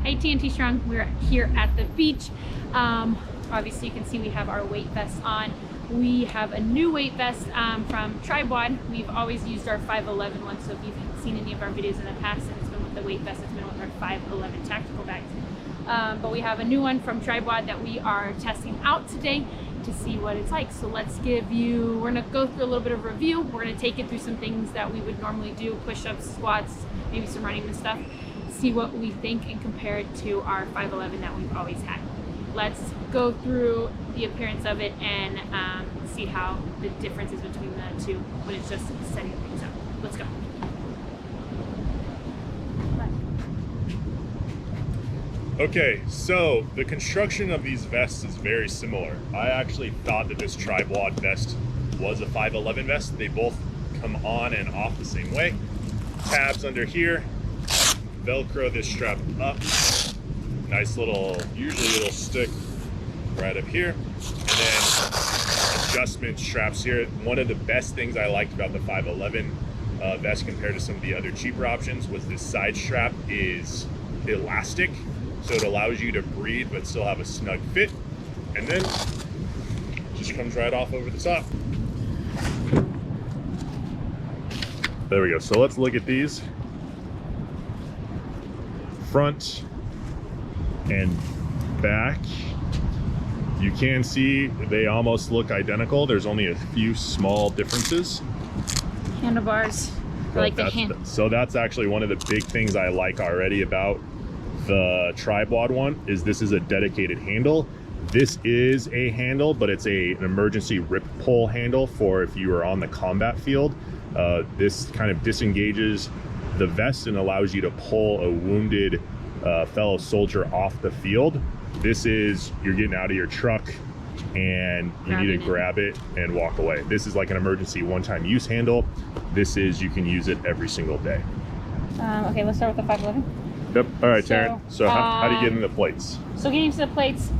Hey TNT Strong, we're here at the beach. Obviously you can see we have our weight vests on. We have a new weight vest from Tribe WOD. We've always used our 511 one, so if you've seen any of our videos in the past and it's been with the weight vest, it's been with our 511 tactical bags. But we have a new one from Tribe WOD that we are testing out today to see what it's like. So let's we're gonna go through a little bit of review. We're gonna take it through some things that we would normally do, push-ups, squats, maybe some running and stuff. See what we think and compare it to our 511 that we've always had. Let's go through the appearance of it and see how the difference is between the two when it's just setting things up. Let's go. Okay, so the construction of these vests is very similar. I actually thought that this Tribe WOD vest was a 511 vest. They both come on and off the same way. Tabs under here, Velcro this strap up. Nice little, usually a little stick right up here. And then adjustment straps here. One of the best things I liked about the 511 vest compared to some of the other cheaper options was this side strap is elastic. So it allows you to breathe but still have a snug fit. And then just comes right off over the top. There we go. So let's look at these. Front and back. You can see they almost look identical. There's only a few small differences. Handlebars. So that's actually one of the big things I like already about the Tribe WOD one is this is a dedicated handle. This is a handle, but it's an emergency rip pull handle for if you are on the combat field. This kind of disengages the vest and allows you to pull a wounded fellow soldier off the field. This is, you're getting out of your truck and you need to grab it and walk away. This is like an emergency one-time use handle. This is, you can use it every single day. Okay, let's start with the 511. Yep. All right, Taryn. So how do you get into the plates? So getting to the plates,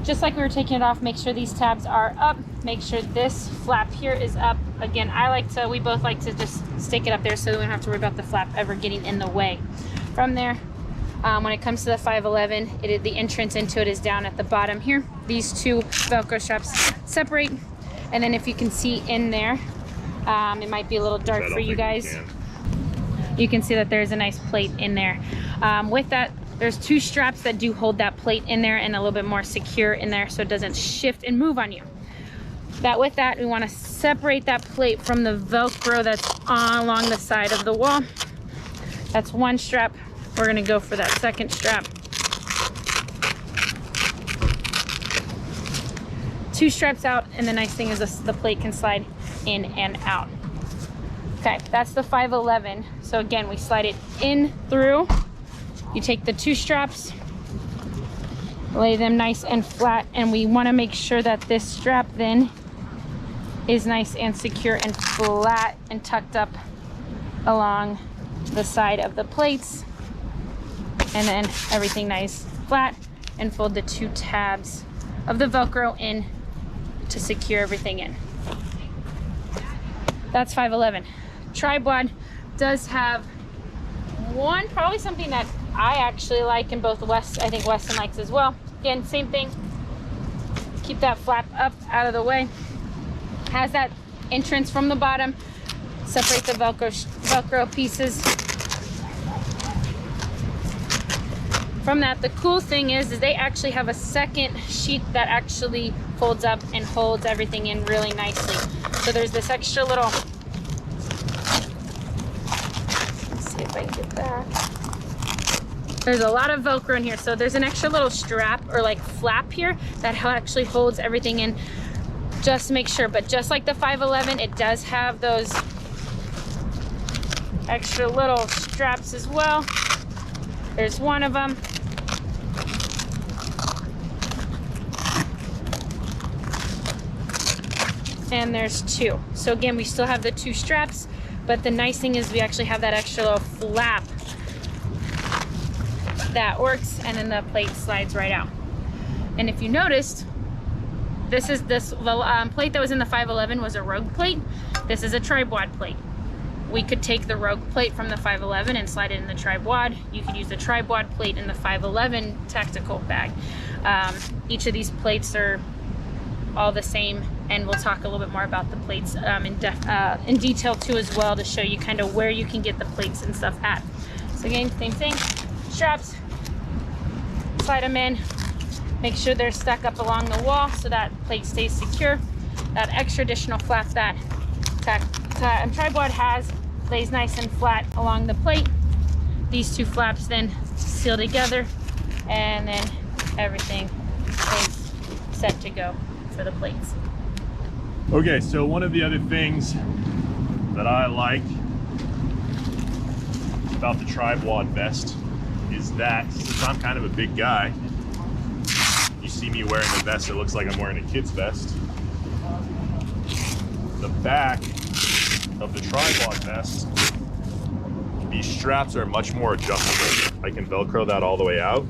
just like we were taking it off, make sure these tabs are up. Make sure this flap here is up. Again, we both like to just stick it up there so that we don't have to worry about the flap ever getting in the way. From there, when it comes to the 511, the entrance into it is down at the bottom here. These two Velcro straps separate. And then if you can see in there, it might be a little dark for you guys. You can see that there's a nice plate in there. With that, there's two straps that do hold that plate in there and a little bit more secure in there so it doesn't shift and move on you. With that, we want to separate that plate from the Velcro that's along the side of the wall. That's one strap. We're going to go for that second strap. Two straps out, and the nice thing is the plate can slide in and out. Okay, that's the 511. So again, we slide it in through. You take the two straps, lay them nice and flat, and we want to make sure that this strap then is nice and secure and flat and tucked up along the side of the plates. And then everything nice flat, and fold the two tabs of the Velcro in to secure everything in. That's 511. Tribe WOD does have one, probably something that I actually like, and both I think Weston likes as well. Again, same thing. Keep that flap up out of the way. Has that entrance from the bottom. Separate the Velcro pieces. From that, the cool thing is they actually have a second sheet that actually folds up and holds everything in really nicely. So there's this extra little, let's see if I can get that. There's a lot of Velcro in here. So there's an extra little strap or like flap here that actually holds everything in, just to make sure. But just like the 511, it does have those extra little straps as well. There's one of them. And there's two. So again, we still have the two straps, but the nice thing is we actually have that extra little flap that works, and then the plate slides right out. And if you noticed, the plate that was in the 511 was a Rogue plate. This is a Tribe WOD plate. We could take the Rogue plate from the 511 and slide it in the Tribe WOD. You could use the Tribe WOD plate in the 511 tactical bag. Each of these plates are all the same, and we'll talk a little bit more about the plates in detail too as well, to show you kind of where you can get the plates and stuff at. So again, same thing, straps, slide them in, make sure they're stuck up along the wall so that plate stays secure. That extra additional flap that Tribe WOD has lays nice and flat along the plate. These two flaps then seal together, and then everything is set to go for the plates. Okay, so one of the other things that I like about the Tribe WOD vest is that since I'm kind of a big guy, you see me wearing a vest that looks like I'm wearing a kid's vest. The back of the Tribe WOD vest, these straps are much more adjustable. I can Velcro that all the way out.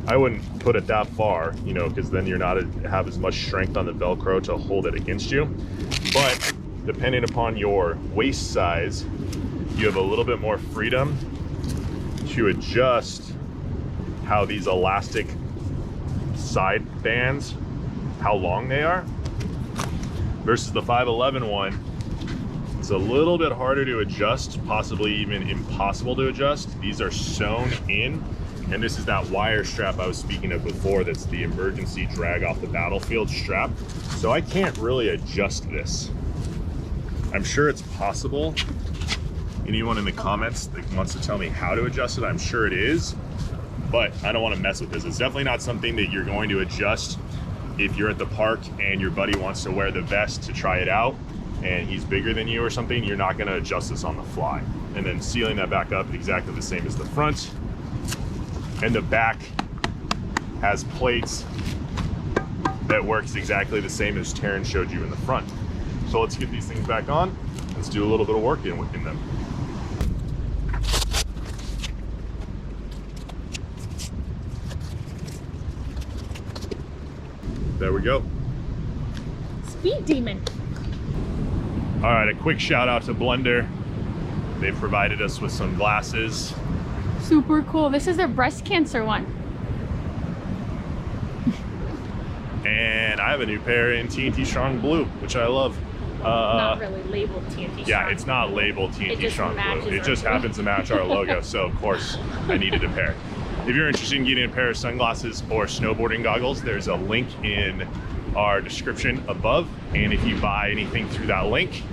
I wouldn't put it that far, you know, because then you're not have as much strength on the Velcro to hold it against you. But depending upon your waist size, you have a little bit more freedom to adjust how these elastic side bands, how long they are, versus the 511 one. It's a little bit harder to adjust, possibly even impossible to adjust. These are sewn in, and this is that wire strap I was speaking of before. That's the emergency drag off the battlefield strap. So I can't really adjust this. I'm sure it's possible. Anyone in the comments that wants to tell me how to adjust it, I'm sure it is, but I don't want to mess with this. It's definitely not something that you're going to adjust if you're at the park and your buddy wants to wear the vest to try it out and he's bigger than you or something. You're not going to adjust this on the fly. And then sealing that back up exactly the same as the front. And the back has plates that works exactly the same as Taryn showed you in the front. So let's get these things back on. Let's do a little bit of work in them. There we go. Speed Demon. All right, a quick shout out to Blender. They've provided us with some glasses. Super cool. This is their breast cancer one. And I have a new pair in TNT Strong Blue, which I love. Not really labeled TNT Strong. Yeah, it's not labeled TNT Strong Blue. It just happens to match our logo, so of course I needed a pair. If you're interested in getting a pair of sunglasses or snowboarding goggles, there's a link in our description above. And if you buy anything through that link,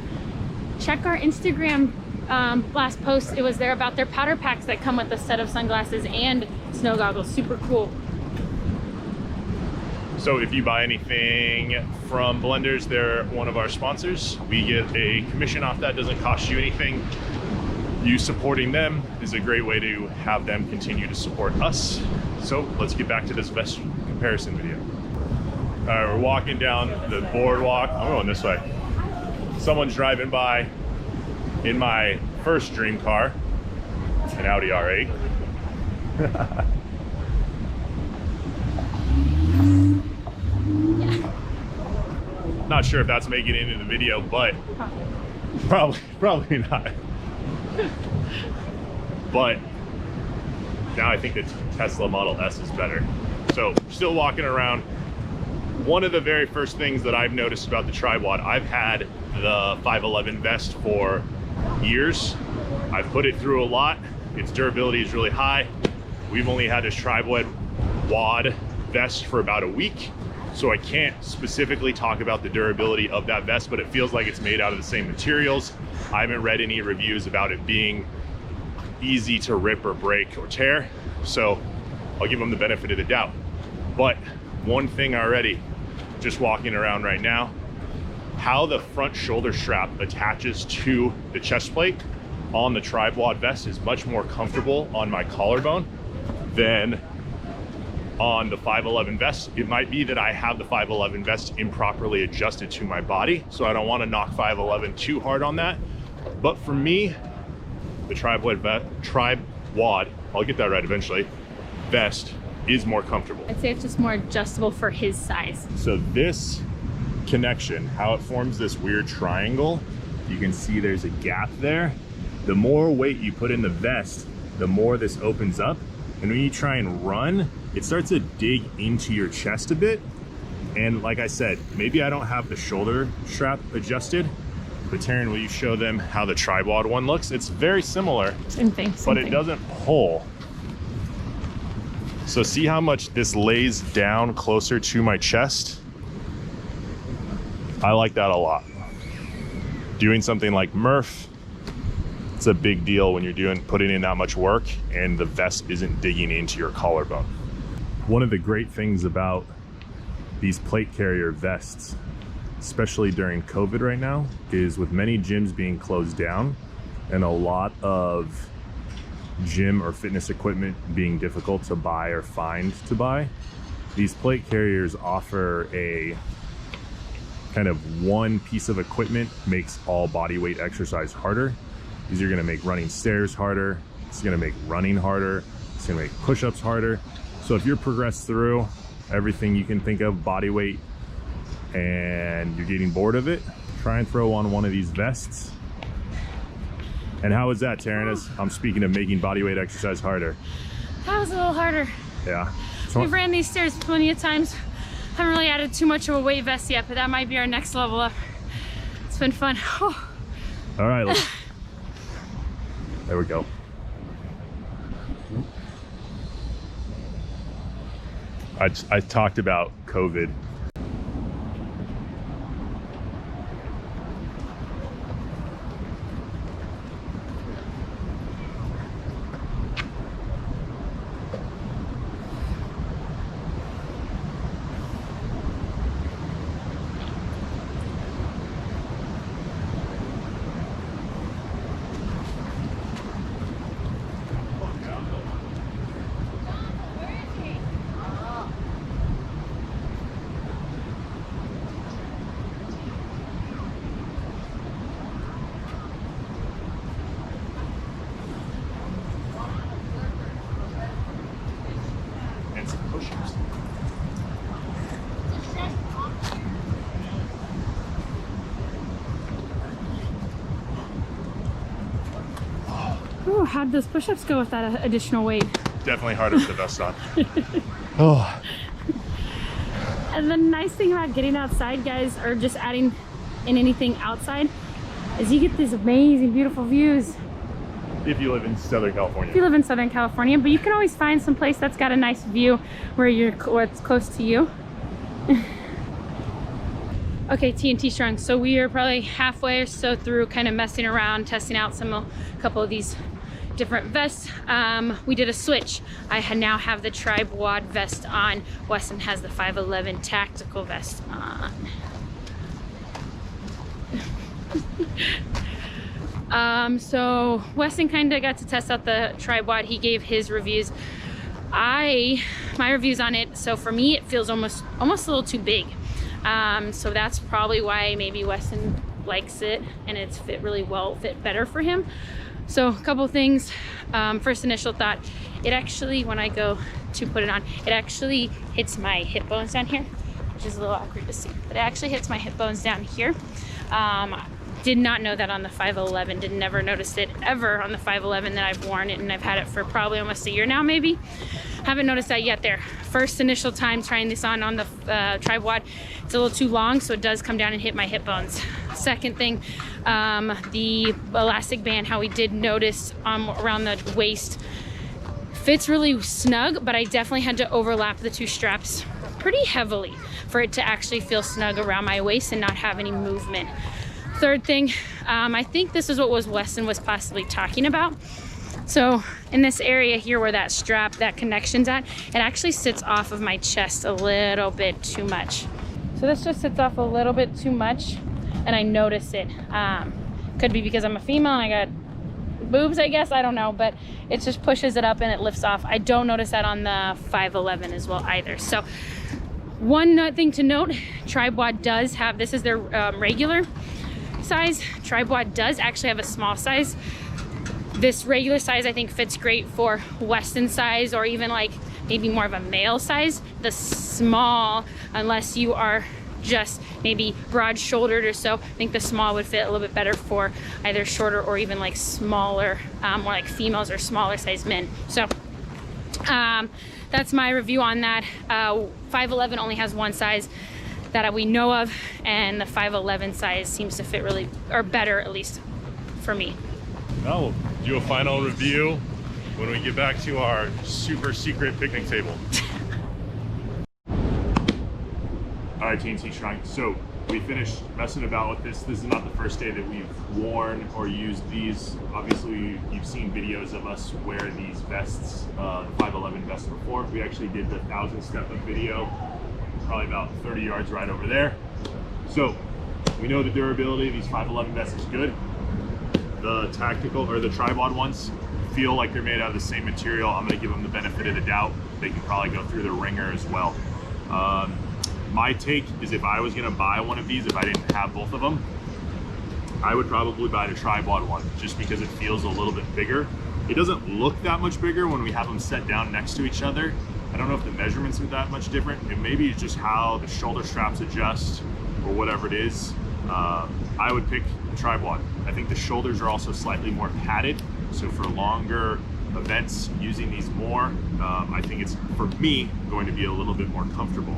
check our Instagram last post. It was there about their powder packs that come with a set of sunglasses and snow goggles. Super cool. So if you buy anything from Blenders, they're one of our sponsors. We get a commission off that. Doesn't cost you anything. You supporting them is a great way to have them continue to support us. So let's get back to this vest comparison video. All right, we're walking down the boardwalk. I'm going this way. Someone's driving by in my first dream car, an Audi R8. Not sure if that's making it into the video, but probably not. But now I think the Tesla Model S is better. So still walking around. One of the very first things that I've noticed about the Tribe WOD, I've had the 511 vest for years. I've put it through a lot. Its durability is really high. We've only had this Tribe WOD vest for about a week, so I can't specifically talk about the durability of that vest, but it feels like it's made out of the same materials. I haven't read any reviews about it being easy to rip or break or tear, so I'll give them the benefit of the doubt. But one thing already, just walking around right now, how the front shoulder strap attaches to the chest plate on the Tribe WOD vest is much more comfortable on my collarbone than on the 511 vest. It might be that I have the 511 vest improperly adjusted to my body, so I don't want to knock 511 too hard on that. But for me, the Tribe WOD, I'll get that right eventually, vest is more comfortable. I'd say it's just more adjustable for his size. So this connection, how it forms this weird triangle, you can see there's a gap there. the more weight you put in the vest, the more this opens up. And when you try and run, it starts to dig into your chest a bit. And like I said, maybe I don't have the shoulder strap adjusted, but Taryn, will you show them how the Tribe WOD one looks? It's very similar, Same thing. but it doesn't pull. So see how much this lays down closer to my chest? I like that a lot. Doing something like Murph, it's a big deal when you're putting in that much work and the vest isn't digging into your collarbone. One of the great things about these plate carrier vests, especially during COVID right now, is with many gyms being closed down and a lot of gym or fitness equipment being difficult to buy or find to buy, these plate carriers offer a kind of one piece of equipment makes all body weight exercise harder. These are gonna make running stairs harder. It's gonna make running harder. It's gonna make push-ups harder. So if you're progressed through everything you can think of body weight and you're getting bored of it, try and throw on one of these vests. And how was that, Taryn? As I'm speaking of making body weight exercise harder. That was a little harder. Yeah. We've ran these stairs plenty of times. Haven't really added too much of a weight vest yet, but that might be our next level up. It's been fun. Oh. All right, there we go. I talked about COVID. Ooh, how'd those push-ups go with that additional weight? Definitely harder with the vest on. Oh. And the nice thing about getting outside, guys, or just adding in anything outside, is you get these amazing, beautiful views. If you live in Southern California. If you live in Southern California, but you can always find some place that's got a nice view where it's close to you. Okay, TNT Strong. So we are probably halfway or so through kind of messing around, testing out a couple of these different vests. We did a switch. I now have the Tribe WOD vest on. Weston has the 511 tactical vest on. So Weston kind of got to test out the Tribe WOD. He gave his reviews. My reviews on it. So for me, it feels almost a little too big. So that's probably why maybe Weston likes it, and it's fit better for him. So a couple things. First initial thought, it actually, when I go to put it on, it actually hits my hip bones down here, which is a little awkward to see, but it actually hits my hip bones down here. Did not know that on the 511, never noticed it ever on the 511 that I've worn it, and I've had it for probably almost a year now, maybe. Haven't noticed that yet there. First initial time trying this on the Tribe WOD, it's a little too long, so it does come down and hit my hip bones. Second thing, the elastic band, how we did notice around the waist, fits really snug, but I definitely had to overlap the two straps pretty heavily for it to actually feel snug around my waist and not have any movement. Third thing, I think this is what Weston was possibly talking about. So in this area here where that strap, that connection's at, it actually sits off of my chest a little bit too much. So this just sits off a little bit too much, and I notice it. Could be because I'm a female and I got boobs, I guess, I don't know, but it just pushes it up and it lifts off. I don't notice that on the 511 as well either. So one thing to note, Tribe WOD does have, this is their regular size. Tribe WOD does actually have a small size. This regular size I think fits great for Weston size, or even like maybe more of a male size. The small, unless you are just maybe broad shouldered or so, I think the small would fit a little bit better for either shorter or even like smaller, more like females or smaller size men. So that's my review on that. 5'11" only has one size that we know of, and the 5'11" size seems to fit really, or better at least for me. Now we'll do a final review when we get back to our super secret picnic table. All right, TNT Shrine. So we finished messing about with this. This is not the first day that we've worn or used these. Obviously, you've seen videos of us wear these vests, 5'11" vests before. We actually did the 1,000 step up video, probably about 30 yards right over there. So we know the durability of these 5'11" vests is good. The tactical or the Tribe WOD ones feel like they're made out of the same material. I'm gonna give them the benefit of the doubt. They can probably go through the ringer as well. My take is if I was gonna buy one of these, if I didn't have both of them, I would probably buy the Tribe WOD one just because it feels a little bit bigger. It doesn't look that much bigger when we have them set down next to each other. I don't know if the measurements are that much different. And maybe it's just how the shoulder straps adjust or whatever it is. I would pick Tribe WOD. I think the shoulders are also slightly more padded. So for longer events, using these more, I think it's, for me, going to be a little bit more comfortable.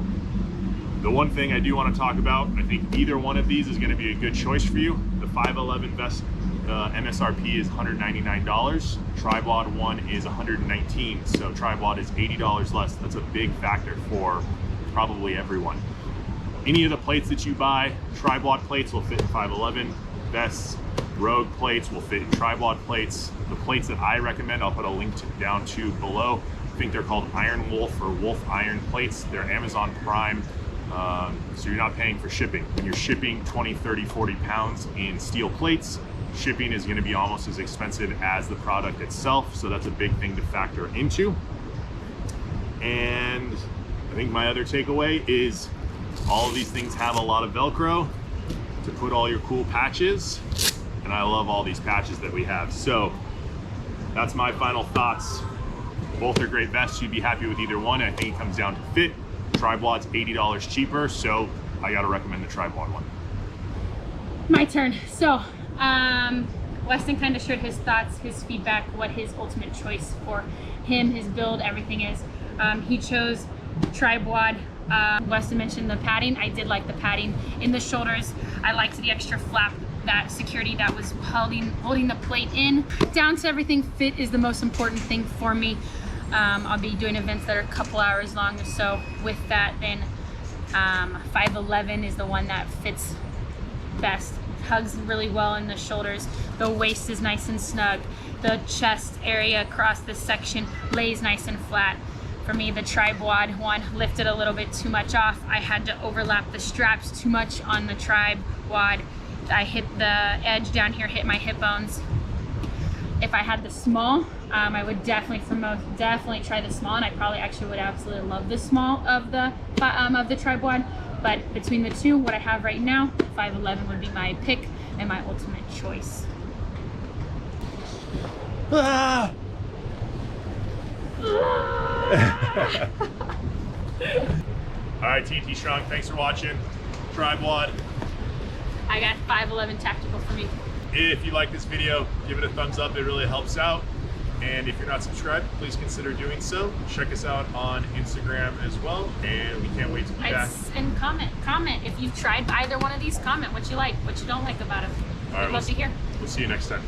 The one thing I do want to talk about, I think either one of these is going to be a good choice for you. The 5'11" vest MSRP is $199. Tribe WOD one is $119. So Tribe WOD is $80 less. That's a big factor for probably everyone. Any of the plates that you buy, Tribe WOD plates will fit in 5'11". Vests, Rogue plates will fit in Tribe WOD plates. The plates that I recommend, I'll put a link down to below. I think they're called Iron Wolf or Wolf Iron plates. They're Amazon Prime. So you're not paying for shipping. When you're shipping 20, 30, 40 pounds in steel plates, shipping is going to be almost as expensive as the product itself. So that's a big thing to factor into. And I think my other takeaway is all of these things have a lot of Velcro to put all your cool patches. And I love all these patches that we have. So that's my final thoughts. Both are great vests. You'd be happy with either one. I think it comes down to fit. Tribe WOD's $80 cheaper, so I gotta recommend the Tribe WOD one. My turn. So, Weston kind of shared his thoughts, his feedback, what his ultimate choice for him, his build, everything is. He chose Tribe WOD. Weston mentioned the padding. I did like the padding in the shoulders. I liked the extra flap, that security that was holding the plate in. Down to everything, fit is the most important thing for me. I'll be doing events that are a couple hours long or so. With that, then 5'11" is the one that fits best. Hugs really well in the shoulders. The waist is nice and snug. The chest area across this section lays nice and flat. For me, the Tribe WOD one lifted a little bit too much off. I had to overlap the straps too much on the Tribe WOD. I hit the edge down here, hit my hip bones. If I had the small, I would definitely try the small, and I probably actually would absolutely love the small of the Tribe WOD. But between the two, what I have right now, 5'11" would be my pick and my ultimate choice. Ah! All right, TNT Strong, thanks for watching. Tribe WOD. I got 5'11" tactical for me. If you like this video, give it a thumbs up. It really helps out. And if you're not subscribed, please consider doing so. Check us out on Instagram as well. And we can't wait to be back. And comment. If you've tried either one of these, comment what you like, what you don't like about them. All right, I'd love to hear. We'll see you next time.